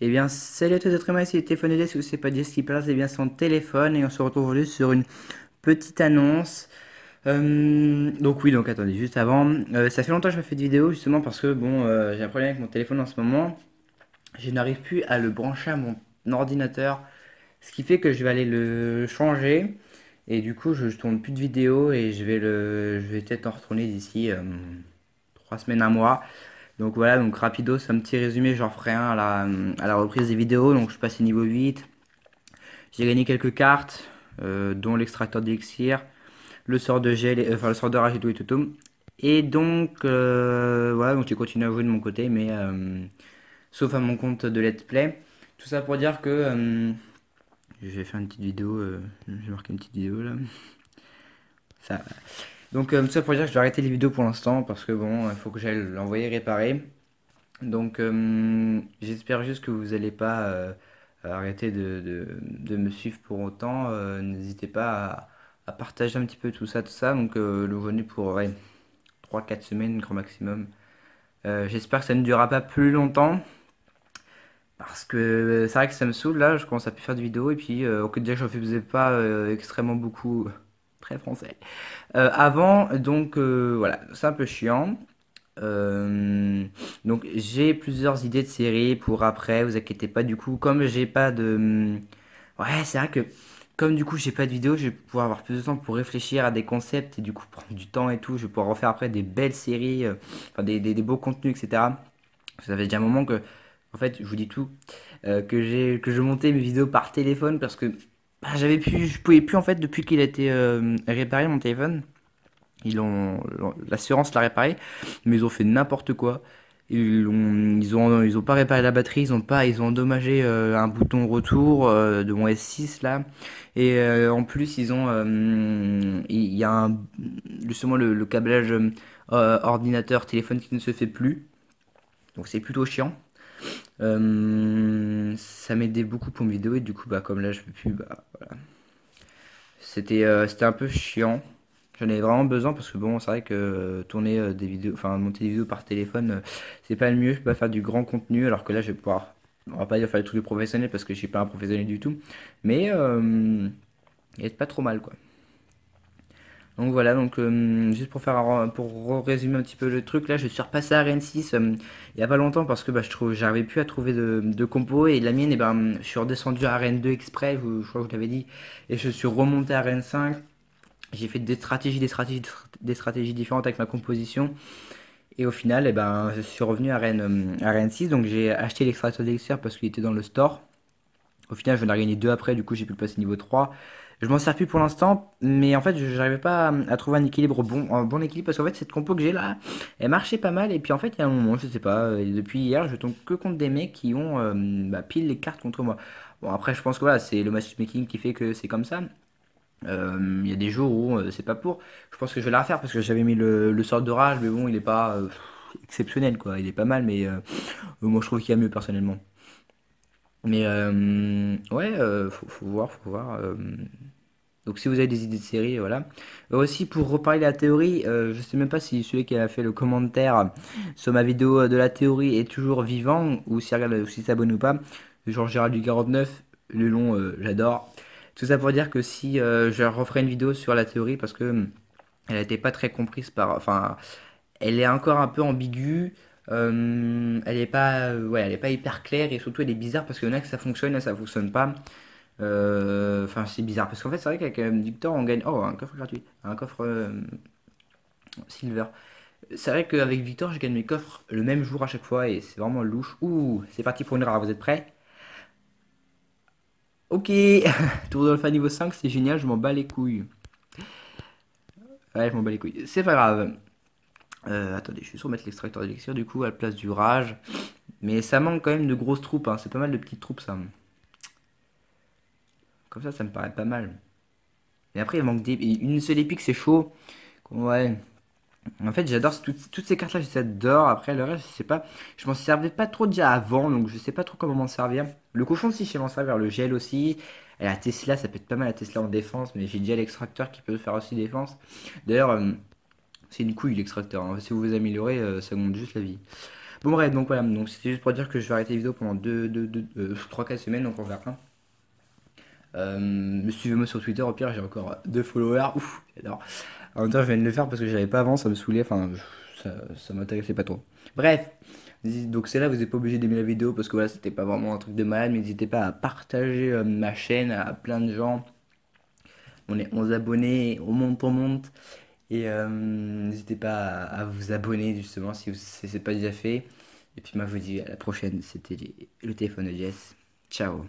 Eh bien, salut à tous les êtres humains, ici le téléphone de Jess, ou c'est pas Jess qui parle, c'est bien son téléphone, et on se retrouve aujourd'hui sur une petite annonce. Donc oui, donc attendez, juste avant, ça fait longtemps que je me fais de vidéos, justement parce que, bon, j'ai un problème avec mon téléphone en ce moment, je n'arrive plus à le brancher à mon ordinateur, ce qui fait que je vais aller le changer, et du coup, je tourne plus de vidéos, et je vais peut-être en retourner d'ici 3 semaines, un mois. Donc voilà, donc rapido, c'est un petit résumé, j'en ferai un à la reprise des vidéos. Donc je suis passé niveau 8, j'ai gagné quelques cartes, dont l'extracteur d'élixir, le sort de gel, enfin le sort de rage et tout et tout, tout. Et donc voilà, donc j'ai continué à jouer de mon côté, mais sauf à mon compte de Let's Play. Tout ça pour dire que j'ai fait une petite vidéo, j'ai marqué une petite vidéo là. Ça. Donc tout ça pour dire que je vais arrêter les vidéos pour l'instant parce que bon, il faut que j'aille l'envoyer réparer. Donc j'espère juste que vous n'allez pas arrêter de me suivre pour autant. N'hésitez pas à partager un petit peu tout ça, tout ça. Donc le revenu pour ouais, 3-4 semaines, grand maximum. J'espère que ça ne durera pas plus longtemps. Parce que c'est vrai que ça me saoule là, je commence à plus faire de vidéos et puis au que déjà je ne faisais pas extrêmement beaucoup, très français. Avant, donc voilà, c'est un peu chiant. Euh, donc j'ai plusieurs idées de séries pour après, vous inquiétez pas du coup, comme j'ai pas de... Ouais, c'est vrai que comme du coup j'ai pas de vidéo, je vais pouvoir avoir plus de temps pour réfléchir à des concepts et du coup prendre du temps et tout, je vais pouvoir refaire après des belles séries, enfin des beaux contenus, etc. Ça fait déjà un moment que, en fait, je vous dis tout, que je montais mes vidéos par téléphone parce que bah, je pouvais plus en fait depuis qu'il a été réparé mon téléphone. L'assurance l'a réparé, mais ils ont fait n'importe quoi. Ils ont pas réparé la batterie, ils ont endommagé un bouton retour de mon S6 là. Et en plus, il y a justement le câblage ordinateur téléphone qui ne se fait plus. Donc c'est plutôt chiant. Ça m'aidait beaucoup pour mes vidéos et du coup, bah, comme là je peux plus, bah, c'était un peu chiant. J'en avais vraiment besoin parce que bon, c'est vrai que tourner des vidéos, enfin monter des vidéos par téléphone, c'est pas le mieux. Je peux pas faire du grand contenu alors que là, je vais pouvoir, on va pas dire faire des trucs de professionnel parce que je suis pas un professionnel du tout, mais il est pas trop mal quoi. Donc voilà, donc juste pour résumer un petit peu le truc, là je suis repassé à Rennes 6 il y a pas longtemps parce que bah, j'arrivais plus à trouver de compo et la mienne, et ben, je suis redescendu à Rennes 2 exprès, je crois que je vous l'avais dit, et je suis remonté à Rennes 5. J'ai fait des stratégies différentes avec ma composition. Et au final, eh ben, je suis revenu à Rennes 6. Donc j'ai acheté l'extracteur d'élixir parce qu'il était dans le store. Au final, je viens d'en gagner deux après. Du coup, j'ai pu le passer niveau 3. Je m'en sers plus pour l'instant. Mais en fait, je n'arrivais pas à trouver un bon équilibre. Parce qu'en fait, cette compo que j'ai là, elle marchait pas mal. Et puis en fait, il y a un moment, je sais pas, depuis hier, je tombe que contre des mecs qui ont bah, pile les cartes contre moi. Bon, après, je pense que voilà, c'est le matchmaking qui fait que c'est comme ça. Il y a des jours où c'est pas pour. Je pense que je vais la refaire parce que j'avais mis le sort de rage, mais bon, il est pas exceptionnel quoi. Il est pas mal, mais moi je trouve qu'il y a mieux personnellement. Mais ouais, faut voir, faut voir. Donc si vous avez des idées de série, voilà. Aussi pour reparler de la théorie, je sais même pas si celui qui a fait le commentaire sur ma vidéo de la théorie est toujours vivant ou s'il regarde, ou s'il s'abonne ou pas. Genre Gérald du 49, le long, j'adore. Tout ça pour dire que si je referai une vidéo sur la théorie parce que elle n'était pas très comprise enfin, elle est encore un peu ambiguë. Elle est pas, ouais, elle est pas hyper claire et surtout elle est bizarre parce qu'il y en a que ça fonctionne et ça fonctionne pas. Enfin, c'est bizarre parce qu'en fait, c'est vrai qu'avec Victor, on gagne. Oh, un coffre gratuit, un coffre silver. C'est vrai qu'avec Victor, je gagne mes coffres le même jour à chaque fois et c'est vraiment louche. Ouh, c'est parti pour une rare, vous êtes prêts? Ok, Tour de Alpha niveau 5, c'est génial, je m'en bats les couilles. Ouais, je m'en bats les couilles. C'est pas grave. Attendez, je vais juste remettre l'extracteur d'élixir du coup à la place du rage. Mais ça manque quand même de grosses troupes, hein. C'est pas mal de petites troupes ça. Comme ça me paraît pas mal. Mais après, il manque une seule épique, c'est chaud. Ouais. En fait, j'adore toutes ces cartes-là, j'adore. Après, le reste, je sais pas. Je m'en servais pas trop déjà avant, donc je sais pas trop comment m'en servir. Le cochon, si, je sais m'en servir. Le gel aussi. Et la Tesla, ça peut être pas mal la Tesla en défense, mais j'ai déjà l'extracteur qui peut faire aussi défense. D'ailleurs, c'est une couille l'extracteur, hein. Si vous vous améliorez, ça monte juste la vie. Bon bref, donc voilà, donc c'était juste pour dire que je vais arrêter les vidéos pendant 3-4 semaines, donc on verra. Suivez-moi sur Twitter, au pire j'ai encore 2 followers, ouf, j'adore. En même temps je viens de le faire parce que je l'avais pas avant, ça me saoulait, enfin ça m'intéressait pas trop. Bref, donc c'est là, vous n'êtes pas obligé d'aimer la vidéo parce que voilà, c'était pas vraiment un truc de malade, mais n'hésitez pas à partager ma chaîne à plein de gens. On est 11 abonnés, on monte. Et n'hésitez pas à vous abonner justement si c'est pas déjà fait. Et puis moi je vous dis à la prochaine, c'était le téléphone de Jess. Ciao.